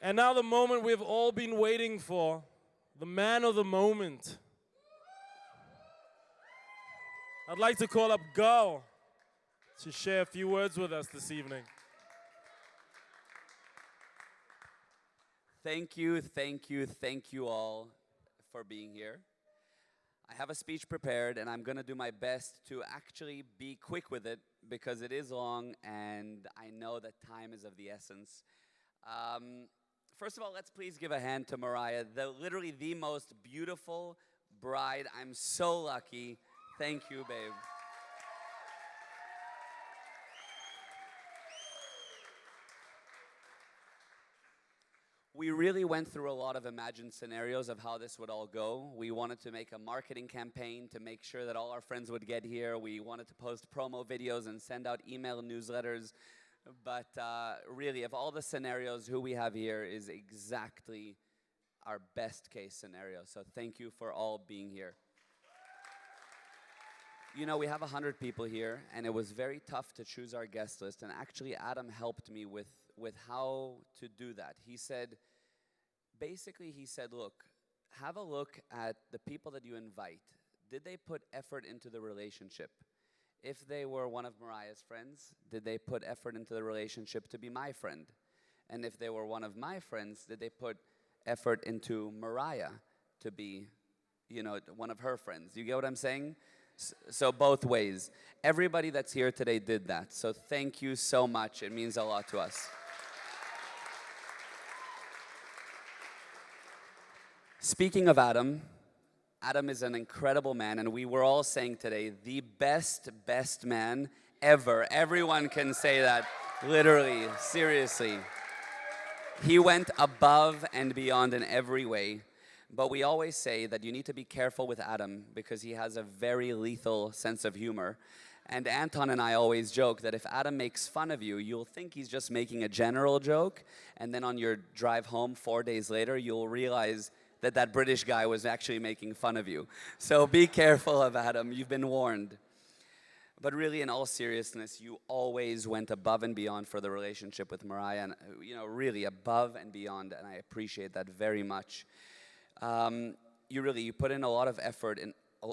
And now the moment we've all been waiting for, the man of the moment. I'd like to call up Gal to share a few words with us this evening. Thank you all for being here. I have a speech prepared and I'm going to do my best to actually be quick with it because it is long and I know that time is of the essence. First of all, let's please give a hand to Mariah, literally the most beautiful bride. I'm so lucky. Thank you, babe. We really went through a lot of imagined scenarios of how this would all go. We wanted to make a marketing campaign to make sure that all our friends would get here. We wanted to post promo videos and send out email newsletters. But really, of all the scenarios, who we have here is exactly our best case scenario. So thank you for all being here. You know, we have 100 people here, and it was very tough to choose our guest list. And actually, Adam helped me with how to do that. He said, look, have a look at the people that you invite. Did they put effort into the relationship? If they were one of Mariah's friends, did they put effort into the relationship to be my friend? And if they were one of my friends, did they put effort into Mariah to be, one of her friends? You get what I'm saying? So both ways. Everybody that's here today did that. So thank you so much. It means a lot to us. Speaking of Adam, Adam is an incredible man, and we were all saying today, the best man ever. Everyone can say that, literally, seriously. He went above and beyond in every way, but we always say that you need to be careful with Adam because he has a very lethal sense of humor. And Anton and I always joke that if Adam makes fun of you, you'll think he's just making a general joke, and then on your drive home 4 days later, you'll realize that British guy was actually making fun of you. So be careful of Adam, you've been warned. But really, in all seriousness, you always went above and beyond for the relationship with Mariah, and really above and beyond, and I appreciate that very much. You put in a lot of effort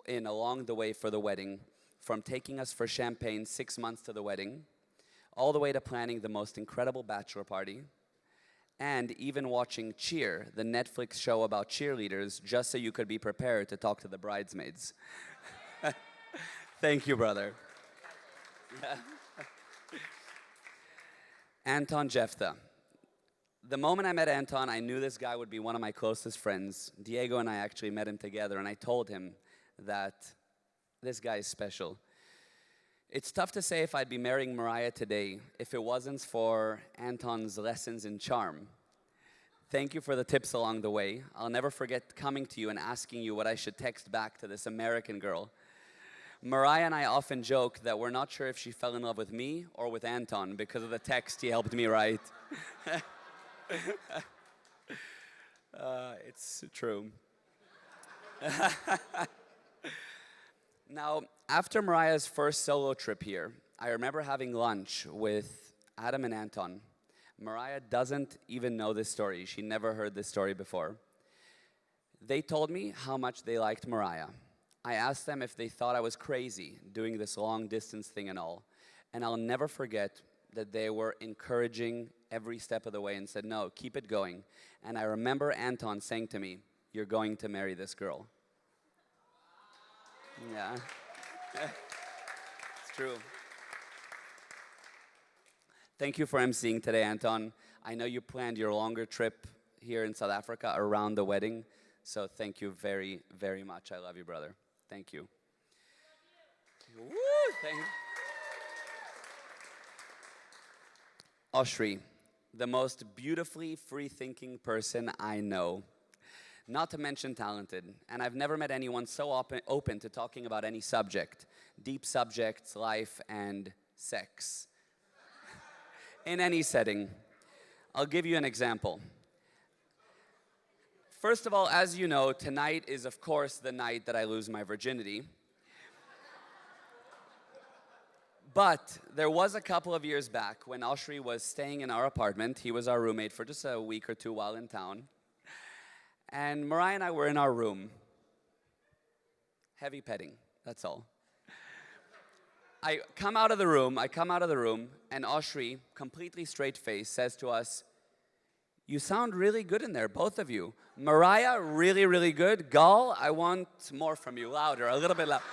in along the way for the wedding, from taking us for champagne 6 months to the wedding, all the way to planning the most incredible bachelor party, and even watching Cheer, the Netflix show about cheerleaders, just so you could be prepared to talk to the bridesmaids. Thank you, brother. Anton Jephthah. The moment I met Anton, I knew this guy would be one of my closest friends. Diego and I actually met him together, and I told him that this guy is special. It's tough to say if I'd be marrying Mariah today if it wasn't for Anton's lessons in charm. Thank you for the tips along the way. I'll never forget coming to you and asking you what I should text back to this American girl. Mariah and I often joke that we're not sure if she fell in love with me or with Anton because of the text he helped me write. It's true. Now, after Mariah's first solo trip here, I remember having lunch with Adam and Anton. Mariah doesn't even know this story. She never heard this story before. They told me how much they liked Mariah. I asked them if they thought I was crazy doing this long distance thing and all. And I'll never forget that they were encouraging every step of the way and said, no, keep it going. And I remember Anton saying to me, you're going to marry this girl. Yeah, it's true. Thank you for emceeing today, Anton. I know you planned your longer trip here in South Africa around the wedding, so thank you very, very much. I love you, brother. Thank you. Woo, thank you. Oshri, the most beautifully free-thinking person I know. Not to mention talented, and I've never met anyone so open to talking about any subject, deep subjects, life, and sex. In any setting. I'll give you an example. First of all, as you know, tonight is, of course, the night that I lose my virginity. But there was a couple of years back when Oshri was staying in our apartment. He was our roommate for just a week or two while in town. And Mariah and I were in our room. Heavy petting, that's all. I come out of the room, and Oshri, completely straight-faced, says to us, "You sound really good in there, both of you. Mariah, really, really good. Gal, I want more from you, louder, a little bit louder."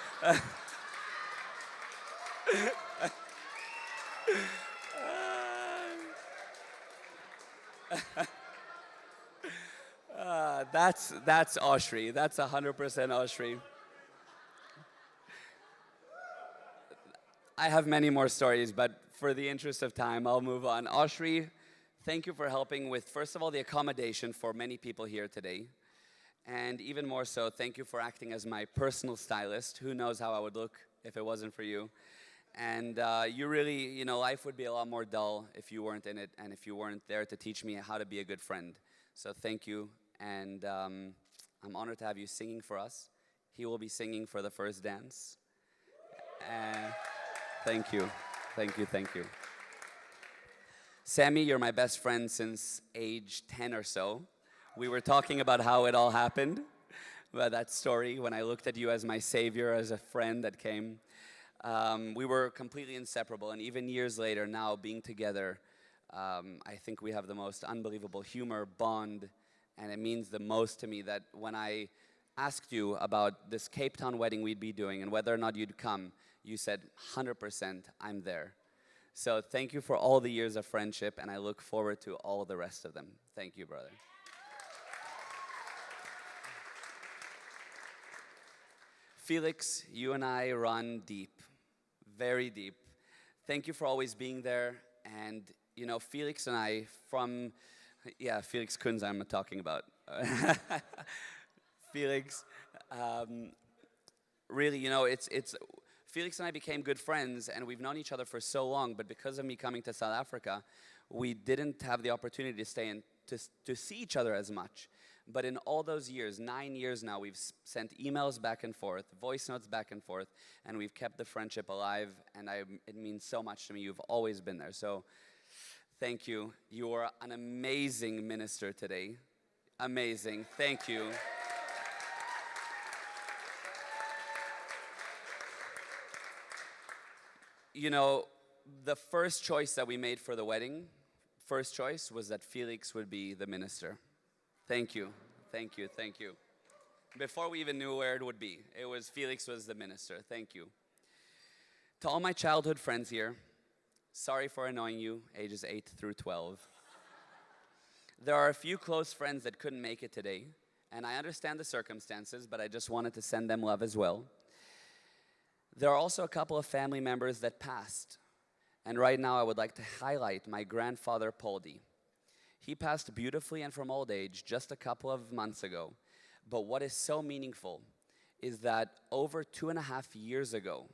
That's Oshri. That's 100% Oshri. I have many more stories, but for the interest of time, I'll move on. Oshri, thank you for helping with, first of all, the accommodation for many people here today. And even more so, thank you for acting as my personal stylist. Who knows how I would look if it wasn't for you. And you really, life would be a lot more dull if you weren't in it and if you weren't there to teach me how to be a good friend. So thank you, and I'm honored to have you singing for us. He will be singing for the first dance. Thank you. Sammy, you're my best friend since age 10 or so. We were talking about how it all happened, about that story when I looked at you as my savior, as a friend that came. We were completely inseparable, and even years later now, being together, I think we have the most unbelievable humor, bond, and it means the most to me that when I asked you about this Cape Town wedding we'd be doing and whether or not you'd come, you said, 100%, I'm there. So thank you for all the years of friendship, and I look forward to all the rest of them. Thank you, brother. Felix, you and I run deep, very deep. Thank you for always being there. And, Felix and I Felix Kunz I'm talking about. Felix, really, it's Felix and I became good friends, and we've known each other for so long, but because of me coming to South Africa, we didn't have the opportunity to stay and to see each other as much. But in all those years, 9 years now, we've sent emails back and forth, voice notes back and forth, and we've kept the friendship alive, and it means so much to me. You've always been there. So thank you. You are an amazing minister today. Amazing. Thank you. The first choice that we made for the wedding, was that Felix would be the minister. Thank you. Before we even knew where it would be, Felix was the minister. Thank you. To all my childhood friends here, sorry for annoying you, ages 8 through 12. There are a few close friends that couldn't make it today, and I understand the circumstances, but I just wanted to send them love as well. There are also a couple of family members that passed, and right now I would like to highlight my grandfather, Poldi. He passed beautifully and from old age just a couple of months ago, but what is so meaningful is that over 2.5 years ago,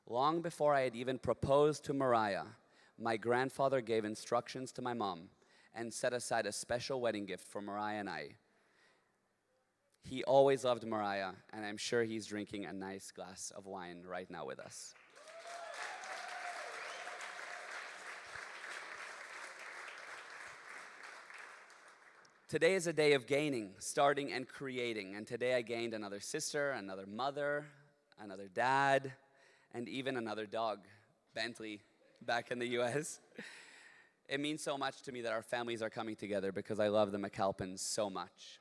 long before I had even proposed to Mariah, my grandfather gave instructions to my mom and set aside a special wedding gift for Mariah and I. He always loved Mariah, and I'm sure he's drinking a nice glass of wine right now with us. Today is a day of gaining, starting and creating, and today I gained another sister, another mother, another dad, and even another dog, Bentley, back in the US. It means so much to me that our families are coming together because I love the McAlpins so much.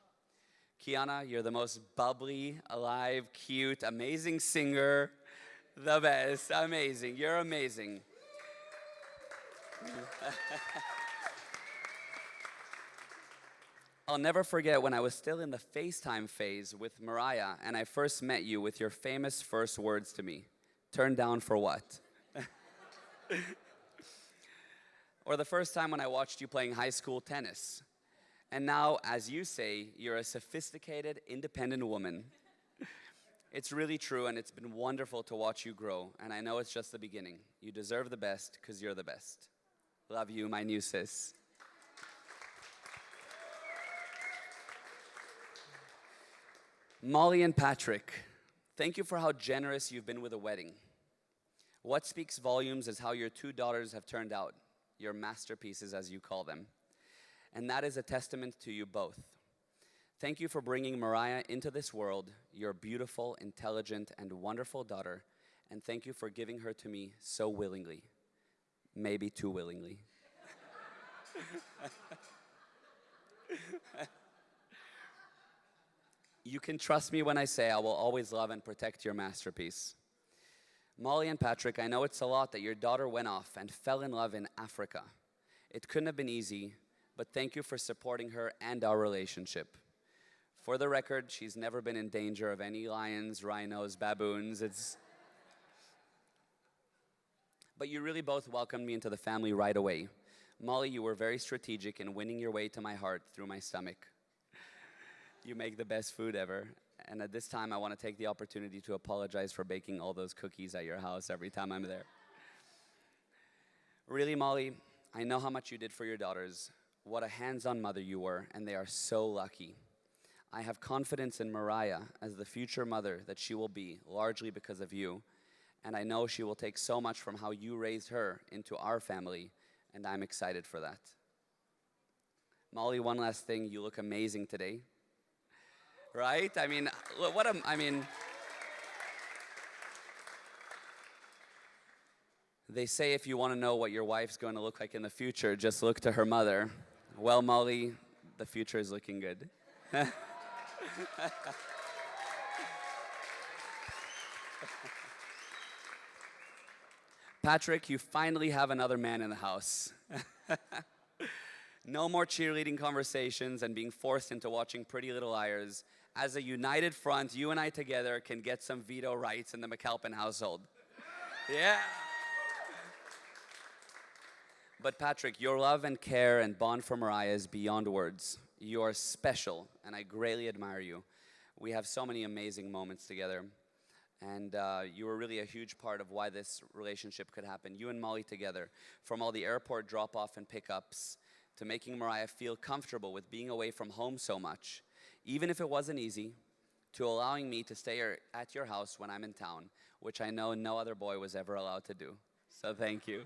Kiana, you're the most bubbly, alive, cute, amazing singer. The best, amazing, you're amazing. I'll never forget when I was still in the FaceTime phase with Mariah and I first met you with your famous first words to me. Turned down for what? Or the first time when I watched you playing high school tennis. And now, as you say, you're a sophisticated, independent woman. It's really true, and it's been wonderful to watch you grow. And I know it's just the beginning. You deserve the best because you're the best. Love you, my new sis. Molly and Patrick, thank you for how generous you've been with the wedding. What speaks volumes is how your two daughters have turned out, your masterpieces as you call them. And that is a testament to you both. Thank you for bringing Mariah into this world, your beautiful, intelligent, and wonderful daughter, and thank you for giving her to me so willingly. Maybe too willingly. You can trust me when I say I will always love and protect your masterpiece. Molly and Patrick, I know it's a lot that your daughter went off and fell in love in Africa. It couldn't have been easy, but thank you for supporting her and our relationship. For the record, she's never been in danger of any lions, rhinos, baboons. But you really both welcomed me into the family right away. Molly, you were very strategic in winning your way to my heart through my stomach. You make the best food ever. And at this time, I want to take the opportunity to apologize for baking all those cookies at your house every time I'm there. Really, Molly, I know how much you did for your daughters. What a hands-on mother you were, and they are so lucky. I have confidence in Mariah as the future mother that she will be, largely because of you. And I know she will take so much from how you raised her into our family, and I'm excited for that. Molly, one last thing, you look amazing today. Right? I mean, they say if you want to know what your wife's going to look like in the future, just look to her mother. Well, Molly, the future is looking good. Patrick, you finally have another man in the house. No more cheerleading conversations and being forced into watching Pretty Little Liars. As a united front, you and I together can get some veto rights in the McAlpin household. Yeah. But Patrick, your love and care and bond for Mariah is beyond words. You are special, and I greatly admire you. We have so many amazing moments together. And you were really a huge part of why this relationship could happen. You and Molly together, from all the airport drop-off and pickups, to making Mariah feel comfortable with being away from home so much, even if it wasn't easy, to allowing me to stay at your house when I'm in town, which I know no other boy was ever allowed to do. So thank you.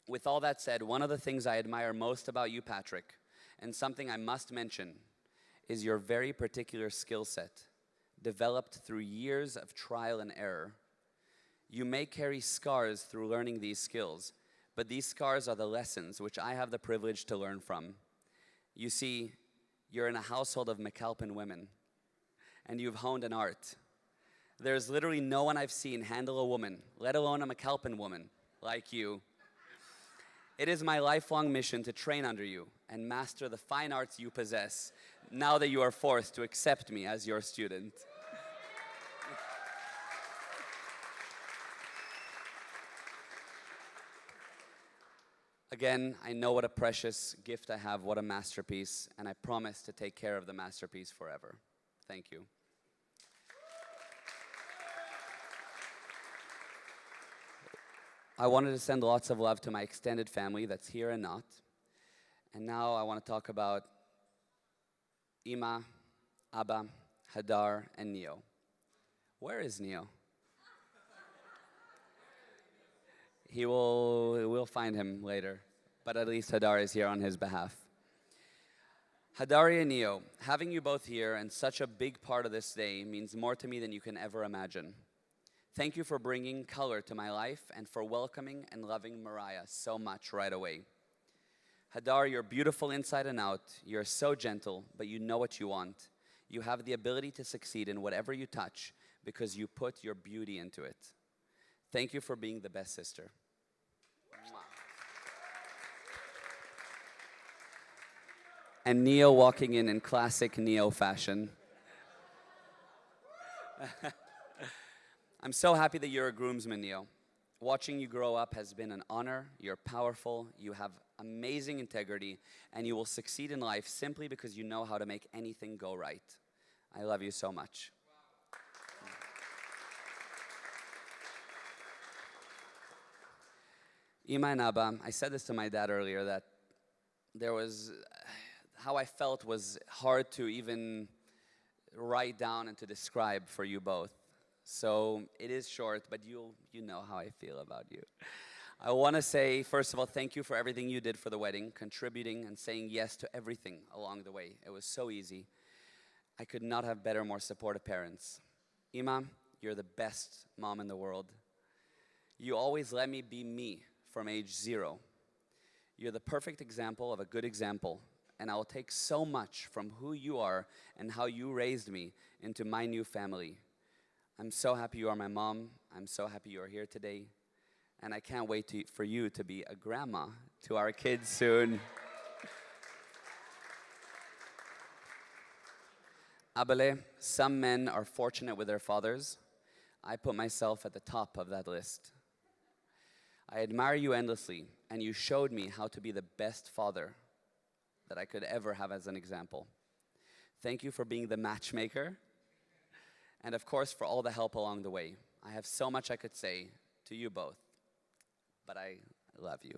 With all that said, one of the things I admire most about you, Patrick, and something I must mention, is your very particular skill set, developed through years of trial and error. You may carry scars through learning these skills, but these scars are the lessons which I have the privilege to learn from. You see, you're in a household of McAlpin women, and you've honed an art. There's literally no one I've seen handle a woman, let alone a McAlpin woman, like you. It is my lifelong mission to train under you and master the fine arts you possess, now that you are forced to accept me as your student. Again, I know what a precious gift I have, what a masterpiece, and I promise to take care of the masterpiece forever. Thank you. I wanted to send lots of love to my extended family that's here and not. And now I want to talk about Ima, Abba, Hadar, and Neo. Where is Neo? We'll find him later, but at least Hadar is here on his behalf. Hadari and Neo, having you both here and such a big part of this day means more to me than you can ever imagine. Thank you for bringing color to my life and for welcoming and loving Mariah so much right away. Hadar, you're beautiful inside and out. You're so gentle, but you know what you want. You have the ability to succeed in whatever you touch because you put your beauty into it. Thank you for being the best sister. And Neo walking in classic Neo fashion. I'm so happy that you're a groomsman, Neo. Watching you grow up has been an honor. You're powerful, you have amazing integrity, and you will succeed in life simply because you know how to make anything go right. I love you so much. Ima and Abba, I said this to my dad earlier, that how I felt was hard to even write down and to describe for you both. So it is short, but you know how I feel about you. I want to say, first of all, thank you for everything you did for the wedding, contributing and saying yes to everything along the way. It was so easy. I could not have better, more supportive parents. Ima, you're the best mom in the world. You always let me be me from age 0. You're the perfect example of a good example, and I will take so much from who you are and how you raised me into my new family. I'm so happy you are my mom. I'm so happy you are here today. And I can't wait for you to be a grandma to our kids soon. Abele, some men are fortunate with their fathers. I put myself at the top of that list. I admire you endlessly, and you showed me how to be the best father that I could ever have as an example. Thank you for being the matchmaker, and of course for all the help along the way. I have so much I could say to you both, but I love you.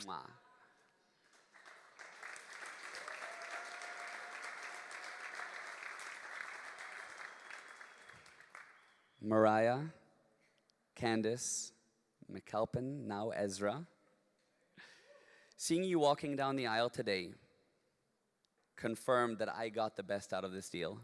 Mwah. Mariah, Candace, McAlpin, now Ezra. Seeing you walking down the aisle today confirmed that I got the best out of this deal.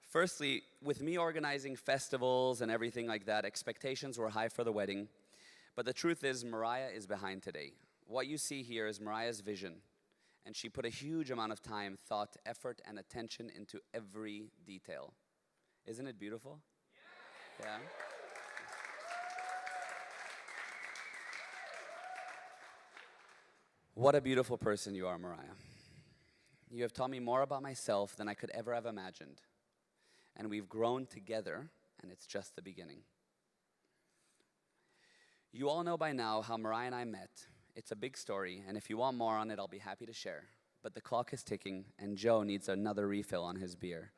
Firstly, with me organizing festivals and everything like that, expectations were high for the wedding. But the truth is, Mariah is behind today. What you see here is Mariah's vision. And she put a huge amount of time, thought, effort, and attention into every detail. Isn't it beautiful? Yeah? What a beautiful person you are, Mariah. You have taught me more about myself than I could ever have imagined. And we've grown together, and it's just the beginning. You all know by now how Mariah and I met. It's a big story, and if you want more on it, I'll be happy to share. But the clock is ticking, and Joe needs another refill on his beer.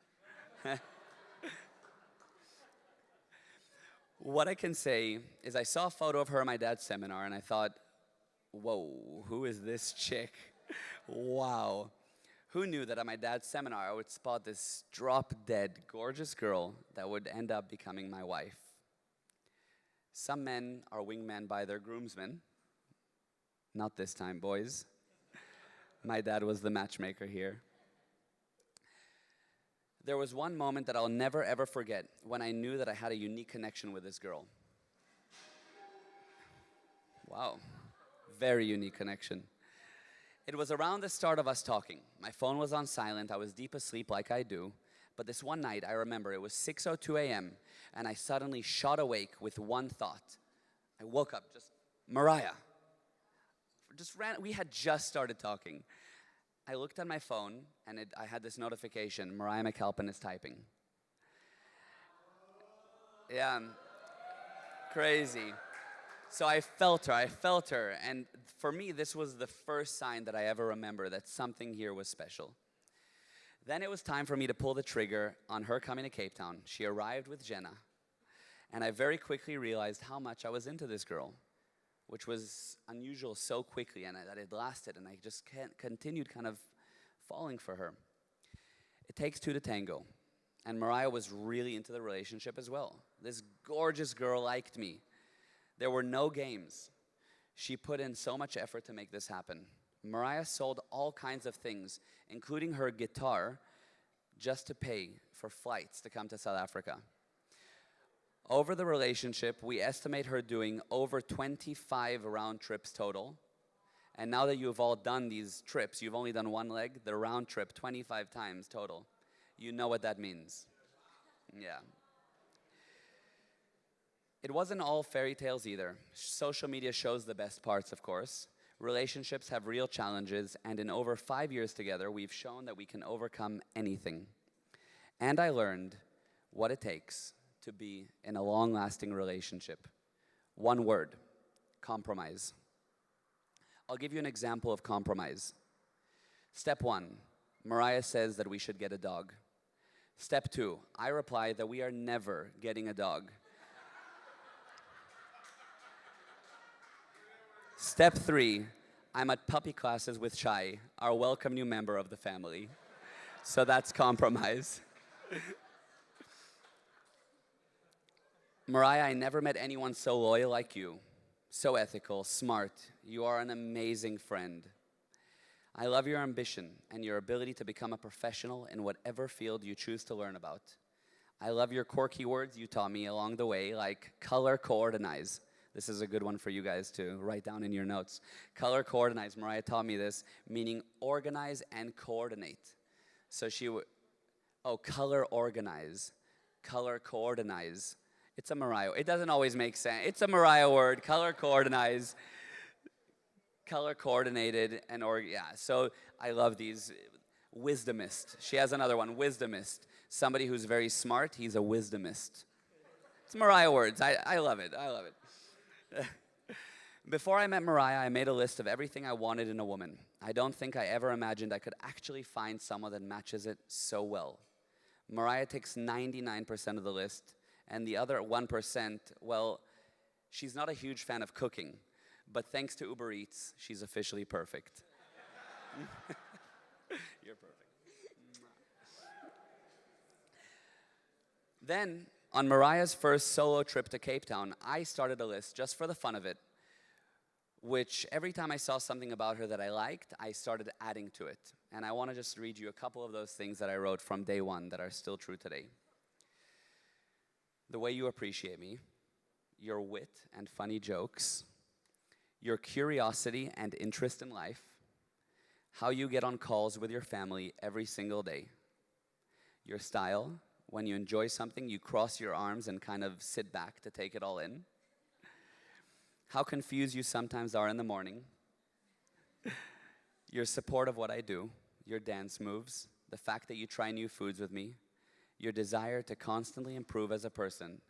What I can say is I saw a photo of her at my dad's seminar, and I thought, whoa, who is this chick? Wow. Who knew that at my dad's seminar I would spot this drop-dead, gorgeous girl that would end up becoming my wife? Some men are wingmen by their groomsmen. Not this time, boys. My dad was the matchmaker here. There was one moment that I'll never ever forget when I knew that I had a unique connection with this girl. Wow, very unique connection. It was around the start of us talking. My phone was on silent, I was deep asleep like I do, but this one night I remember it was 6:02 a.m. and I suddenly shot awake with one thought. I woke up, just, Mariah. We had just started talking. I looked at my phone and I had this notification, Mariah McAlpin is typing. Yeah, crazy. So I felt her, and for me, this was the first sign that I ever remember that something here was special. Then it was time for me to pull the trigger on her coming to Cape Town. She arrived with Jenna, and I very quickly realized how much I was into this girl, which was unusual so quickly, and that it lasted, and I just continued kind of falling for her. It takes two to tango, and Mariah was really into the relationship as well. This gorgeous girl liked me. There were no games. She put in so much effort to make this happen. Mariah sold all kinds of things, including her guitar, just to pay for flights to come to South Africa. Over the relationship, we estimate her doing over 25 round trips total. And now that you've all done these trips, you've only done one leg, the round trip 25 times total. You know what that means. Yeah. It wasn't all fairy tales either. Social media shows the best parts, of course. Relationships have real challenges, and in over 5 years together, we've shown that we can overcome anything. And I learned what it takes to be in a long-lasting relationship. One word, compromise. I'll give you an example of compromise. Step 1, Mariah says that we should get a dog. Step 2, I reply that we are never getting a dog. Step 3, I'm at puppy classes with Chai, our welcome new member of the family. So that's compromise. Mariah, I never met anyone so loyal like you. So ethical, smart. You are an amazing friend. I love your ambition and your ability to become a professional in whatever field you choose to learn about. I love your quirky words you taught me along the way, like color coordinize. This is a good one for you guys to write down in your notes. Color coordinize. Mariah taught me this, meaning organize and coordinate. So she would, oh, color organize, color coordinize. It's a Mariah. It doesn't always make sense. It's a Mariah word. Color coordinize, color coordinated, and yeah. So I love these. Wisdomist. She has another one. Wisdomist. Somebody who's very smart. He's a wisdomist. It's Mariah words. I love it. I love it. Before I met Mariah, I made a list of everything I wanted in a woman. I don't think I ever imagined I could actually find someone that matches it so well. Mariah takes 99% of the list, and the other 1%, well, she's not a huge fan of cooking, but thanks to Uber Eats, she's officially perfect. You're perfect. Then, on Mariah's first solo trip to Cape Town, I started a list just for the fun of it, which every time I saw something about her that I liked, I started adding to it. And I want to just read you a couple of those things that I wrote from day one that are still true today. The way you appreciate me, your wit and funny jokes, your curiosity and interest in life, how you get on calls with your family every single day, your style, when you enjoy something, you cross your arms and kind of sit back to take it all in, how confused you sometimes are in the morning, your support of what I do, your dance moves, the fact that you try new foods with me, your desire to constantly improve as a person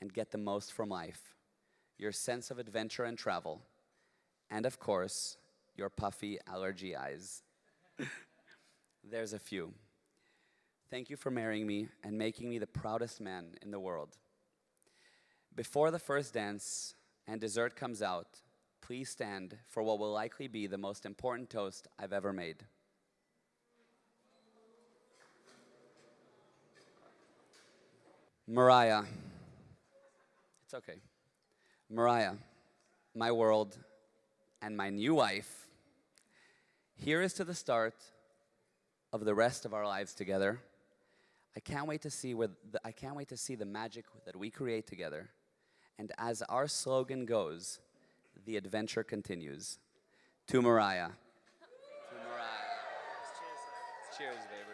and get the most from life, your sense of adventure and travel, and of course, your puffy allergy eyes. There's a few. Thank you for marrying me and making me the proudest man in the world. Before the first dance and dessert comes out, please stand for what will likely be the most important toast I've ever made. Mariah. It's okay. Mariah, my world, and my new wife. Here is to the start of the rest of our lives together. I can't wait to see the magic that we create together. And as our slogan goes, the adventure continues. To Mariah. To Mariah. Cheers, baby.